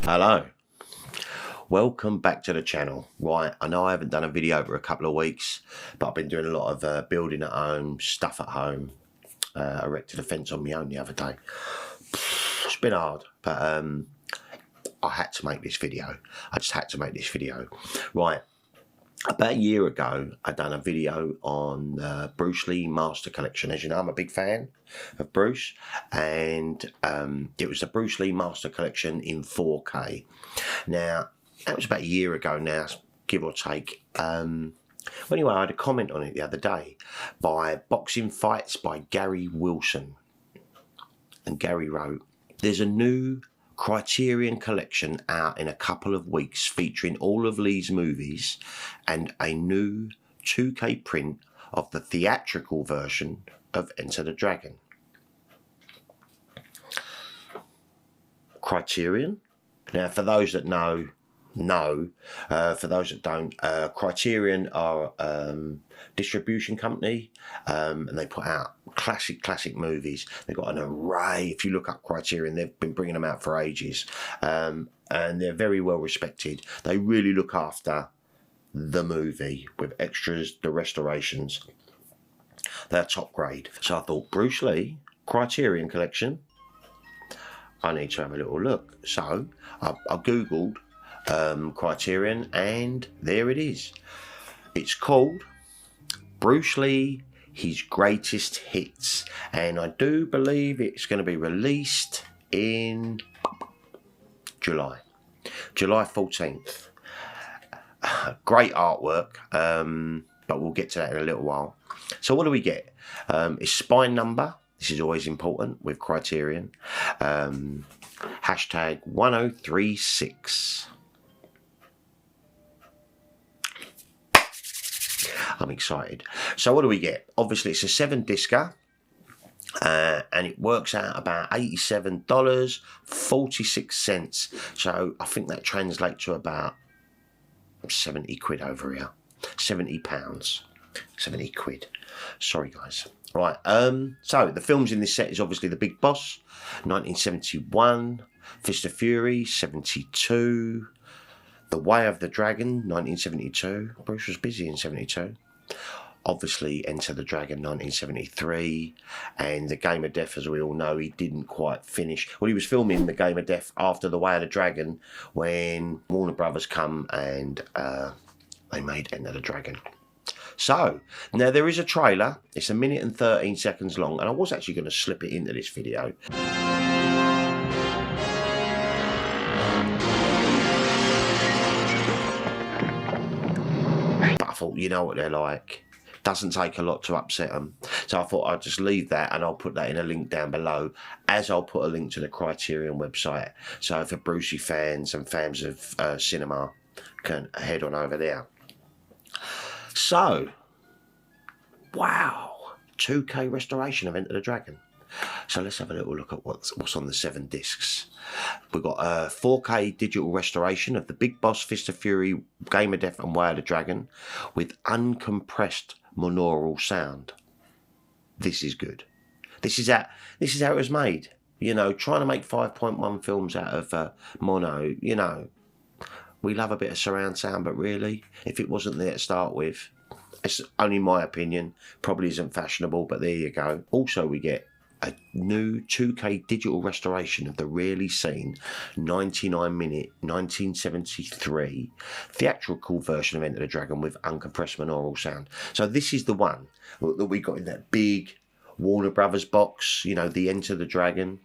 Hello, welcome back to the channel. Right, I know I haven't done a video for a couple of weeks, but I've been doing a lot of building at home, stuff at home. Erected a fence on my own the other day. It's been hard, but I had to make this video. I just had to make this video. Right, about a year ago, I done a video on Bruce Lee Master Collection. As you know, I'm a big fan of Bruce, and it was the Bruce Lee Master Collection in 4K. Now, that was about a year ago now, give or take. Well, anyway, I had a comment on it the other day by Boxing Fights by Gary Wilson. And Gary wrote, "There's a new Criterion Collection out in a couple of weeks featuring all of Lee's movies and a new 2K print of the theatrical version of Enter the Dragon." Criterion? Now, for those that know, for those that don't, Criterion are distribution company, and they put out classic movies. They've got an array. If you look up Criterion, they've been bringing them out for ages, and they're very well respected. They really look after the movie with extras, the restorations. They're top grade. So I thought, Bruce Lee Criterion Collection, I need to have a little look. So I googled Criterion, and there it is. It's called Bruce Lee His Greatest Hits, and I do believe it's going to be released in July 14th. Great artwork, but we'll get to that in a little while. So what do we get? It's spine number. This is always important with Criterion. Hashtag 1036. I'm excited. So what do we get? Obviously, it's a 7-discer, and it works out about $87.46. So I think that translates to about 70 quid over here. 70 pounds. 70 quid. Sorry, guys. Right, so the films in this set is obviously The Big Boss, 1971, Fist of Fury, 72, The Way of the Dragon, 1972. Bruce was busy in 72. Obviously, Enter the Dragon, 1973, and The Game of Death, as we all know, he didn't quite finish. Well, he was filming The Game of Death after The Way of the Dragon when Warner Brothers come and they made Enter the Dragon. So, now there is a trailer. It's 1 minute and 13 seconds long, and I was actually going to slip it into this video. But I thought, you know what they're like. Doesn't take a lot to upset them. So I thought I'd just leave that, and I'll put that in a link down below, as I'll put a link to the Criterion website. So for Brucey fans and fans of cinema, can head on over there. So, wow, 2K restoration of Enter the Dragon. So let's have a little look at what's on the 7 discs. We've got a 4K digital restoration of The Big Boss, Fist of Fury, Game of Death and Way of the Dragon with uncompressed monaural sound. This is good. This is how it was made. You know, trying to make 5.1 films out of mono, you know. We love a bit of surround sound, but really, if it wasn't there to start with, it's only my opinion, probably isn't fashionable, but there you go. Also, we get a new 2K digital restoration of the rarely seen 99-minute 1973 theatrical version of Enter the Dragon with uncompressed monaural sound. So this is the one that we got in that big Warner Brothers box, you know, the Enter the Dragon.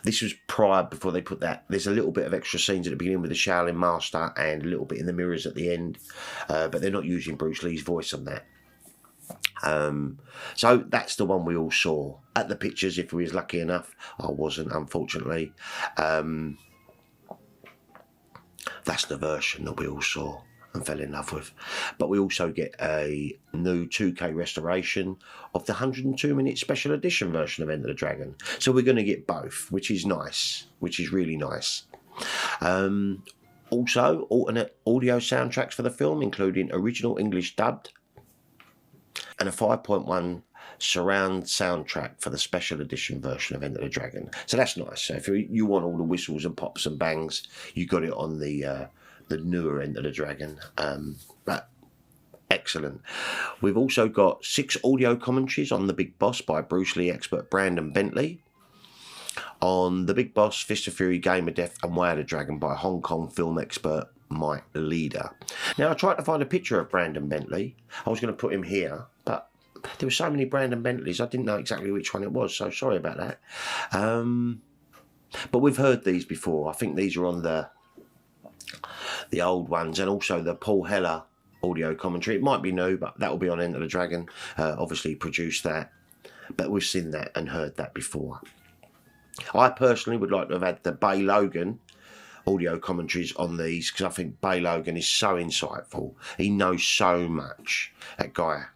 This was prior, before they put that. There's a little bit of extra scenes at the beginning with the Shaolin Master and a little bit in the mirrors at the end. But they're not using Bruce Lee's voice on that. So that's the one we all saw at the pictures, if we was lucky enough. I wasn't, unfortunately. That's the version that we all saw and fell in love with. But we also get a new 2K restoration of the 102-minute special edition version of Enter the Dragon. So we're going to get both, which is nice, which is really nice. Also, alternate audio soundtracks for the film, including original English dubbed and a 5.1 surround soundtrack for the special edition version of Enter the Dragon. So that's nice. So if you want all the whistles and pops and bangs, you got it on the newer Enter the Dragon. But excellent. We've also got 6 audio commentaries on The Big Boss by Bruce Lee expert Brandon Bentley, on The Big Boss, Fist of Fury, Game of Death and Way of the Dragon by Hong Kong film expert Mike Leader. Now, I tried to find a picture of Brandon Bentley. I was going to put him here, but there were so many Brandon Bentleys, I didn't know exactly which one it was, so sorry about that. But we've heard these before. I think these are on the old ones, and also the Paul Heller audio commentary. It might be new, but that will be on Enter the Dragon. Obviously produced that, but we've seen that and heard that before. I personally would like to have had the Bay Logan audio commentaries on these, because I think Bay Logan is so insightful. He knows so much, that guy.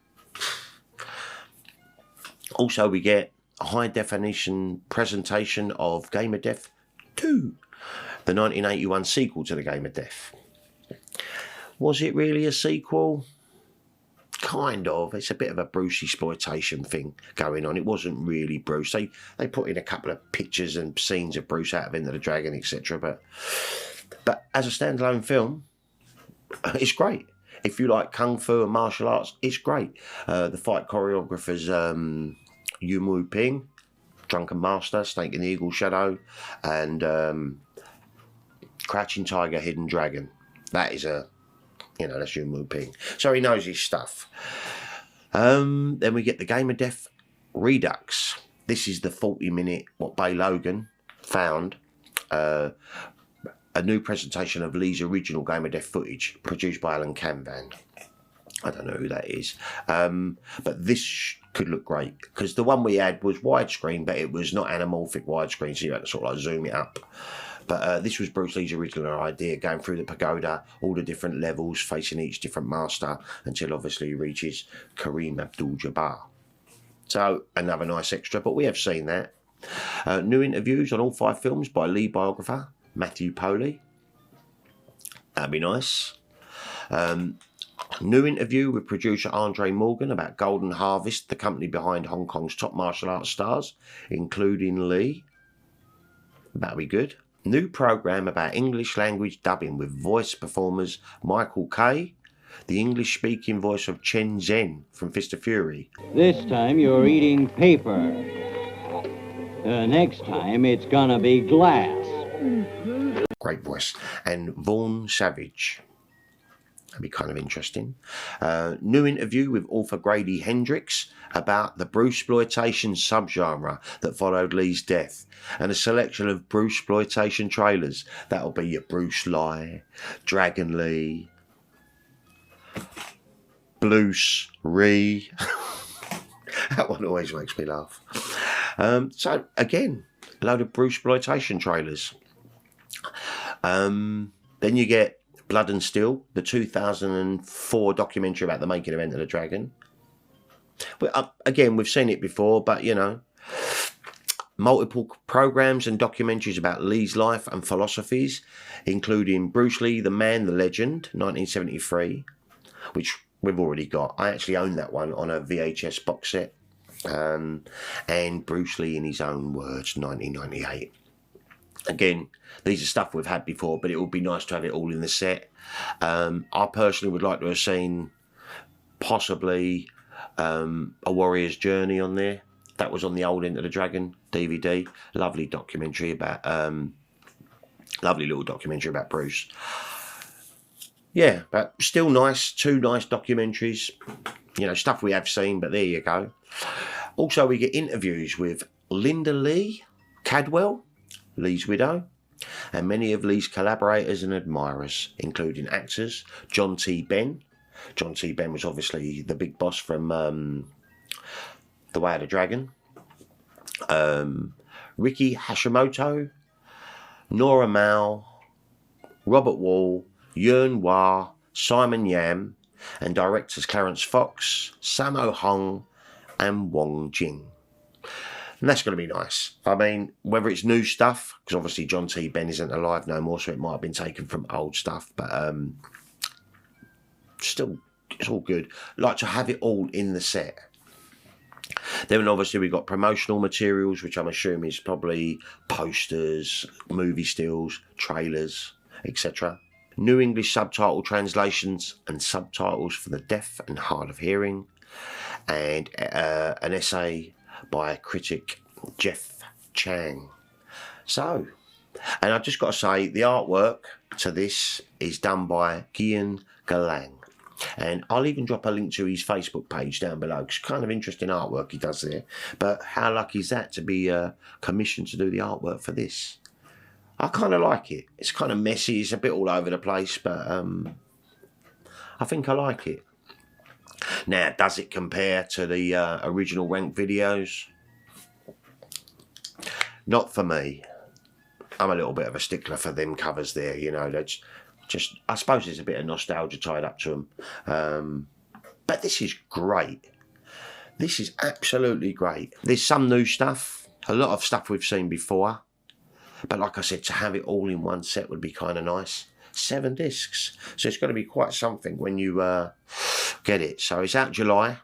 Also, we get a high definition presentation of Game of Death 2, the 1981 sequel to the Game of Death. Was it really a sequel? Kind of. It's a bit of a Bruce exploitation thing going on. It wasn't really Bruce. They put in a couple of pictures and scenes of Bruce out of Enter the Dragon, etc. But as a standalone film, it's great. If you like kung fu and martial arts, it's great. The fight choreographers, Yu Mu Ping, Drunken Master, Snake in the Eagle Shadow, and Crouching Tiger, Hidden Dragon. That is that's Yu Mu Ping. So he knows his stuff. Then we get the Game of Death Redux. This is the 40-minute, what Bay Logan found, a new presentation of Lee's original Game of Death footage, produced by Alan Canvan. I don't know who that is. But this could look great, because the one we had was widescreen, but it was not anamorphic widescreen, so you had to sort of like zoom it up. But this was Bruce Lee's original idea, going through the pagoda, all the different levels, facing each different master, until obviously he reaches Kareem Abdul-Jabbar. So, another nice extra, but we have seen that. New interviews on all 5 films by Lee biographer Matthew Poley. That'd be nice. New interview with producer Andre Morgan about Golden Harvest, the company behind Hong Kong's top martial arts stars, including Lee. That'd be good. New program about English language dubbing with voice performers Michael Kay, the English-speaking voice of Chen Zhen from Fist of Fury. This time you're eating paper. Next time it's gonna be glass. Great voice. And Vaughn Savage. That'd be kind of interesting. New interview with author Grady Hendrix about the Bruceploitation subgenre that followed Lee's death, and a selection of Bruceploitation trailers. That'll be your Bruce Lee, Dragon Lee, Bruce Ree. That one always makes me laugh. So again, a load of Bruceploitation trailers. Then you get Blood and Steel, the 2004 documentary about the making of Enter the Dragon. Again, we've seen it before, but multiple programs and documentaries about Lee's life and philosophies, including Bruce Lee, the Man, the Legend, 1973, which we've already got. I actually own that one on a VHS box set. And Bruce Lee in His Own Words, 1998. Again, these are stuff we've had before, but it would be nice to have it all in the set. I personally would like to have seen possibly A Warrior's Journey on there. That was on the old Enter the Dragon DVD. Lovely documentary about, lovely little documentary about Bruce. Yeah, but still nice. 2 nice documentaries. Stuff we have seen, but there you go. Also, we get interviews with Linda Lee Cadwell, Lee's widow, and many of Lee's collaborators and admirers, including actors John T. Benn. John T. Benn was obviously the big boss from The Way of the Dragon. Ricky Hashimoto, Nora Mao, Robert Wall, Yuen Wah, Simon Yam, and directors Clarence Fox, Sammo Hung, and Wong Jing. And that's going to be nice. I mean, whether it's new stuff, because obviously John T. Benn isn't alive no more, so it might have been taken from old stuff, but still, it's all good. Like to have it all in the set. Then obviously we've got promotional materials, which I'm assuming is probably posters, movie stills, trailers, etc. New English subtitle translations and subtitles for the deaf and hard of hearing, and an essay by critic Jeff Chang. So, and I've just got to say, the artwork to this is done by Gian Galang. And I'll even drop a link to his Facebook page down below. It's kind of interesting artwork he does there. But how lucky is that to be commissioned to do the artwork for this? I kind of like it. It's kind of messy. It's a bit all over the place. But I think I like it. Now, does it compare to the original Rank videos? Not for me. I'm a little bit of a stickler for them covers there. You know, that's just, I suppose there's a bit of nostalgia tied up to them. But this is great. This is absolutely great. There's some new stuff, a lot of stuff we've seen before. But like I said, to have it all in one set would be kind of nice. 7 discs. So it's going to be quite something when you get it. So it's out July.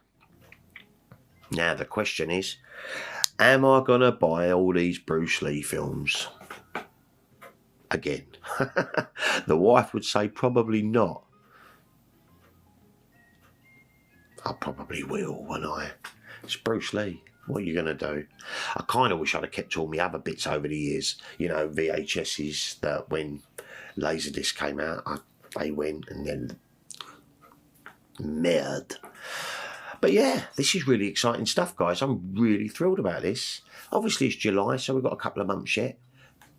Now the question is, am I going to buy all these Bruce Lee films again? The wife would say probably not. I probably will, won't I? It's Bruce Lee. What are you going to do? I kind of wish I'd have kept all my other bits over the years. You know, VHSs that when Laserdisc came out, they went and then mad. But yeah, this is really exciting stuff, guys. I'm really thrilled about this. Obviously, it's July, so we've got a couple of months yet.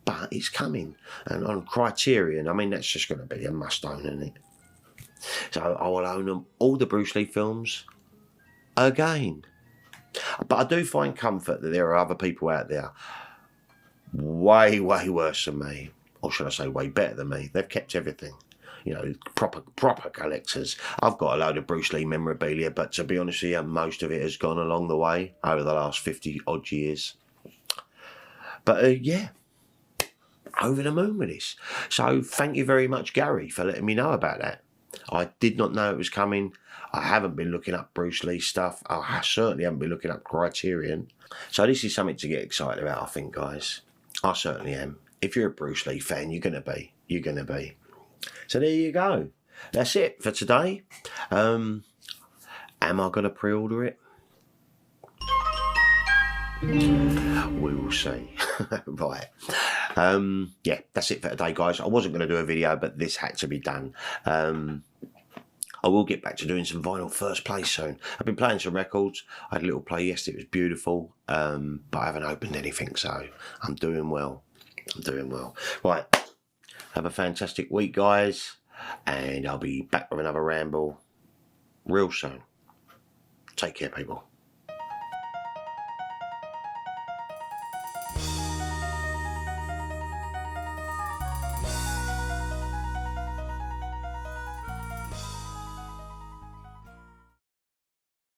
But it's coming. And on Criterion, I mean, that's just going to be a must-own, isn't it? So I will own them, all the Bruce Lee films again. But I do find comfort that there are other people out there way, way worse than me. Or should I say way better than me. They've kept everything. You know, proper collectors. I've got a load of Bruce Lee memorabilia, but to be honest with you, most of it has gone along the way over the last 50-odd years. But yeah, over the moon with this. So thank you very much, Gary, for letting me know about that. I did not know it was coming. I haven't been looking up Bruce Lee stuff. I certainly haven't been looking up Criterion. So this is something to get excited about, I think, guys. I certainly am. If you're a Bruce Lee fan, you're going to be. You're going to be. So there you go. That's it for today. Am I going to pre-order it? We will see. Right. Yeah, that's it for today, guys. I wasn't going to do a video, but this had to be done. I will get back to doing some vinyl first play soon. I've been playing some records. I had a little play yesterday. It was beautiful, but I haven't opened anything, so I'm doing well. I'm doing well. Right. Have a fantastic week, guys, and I'll be back with another ramble real soon. Take care, people.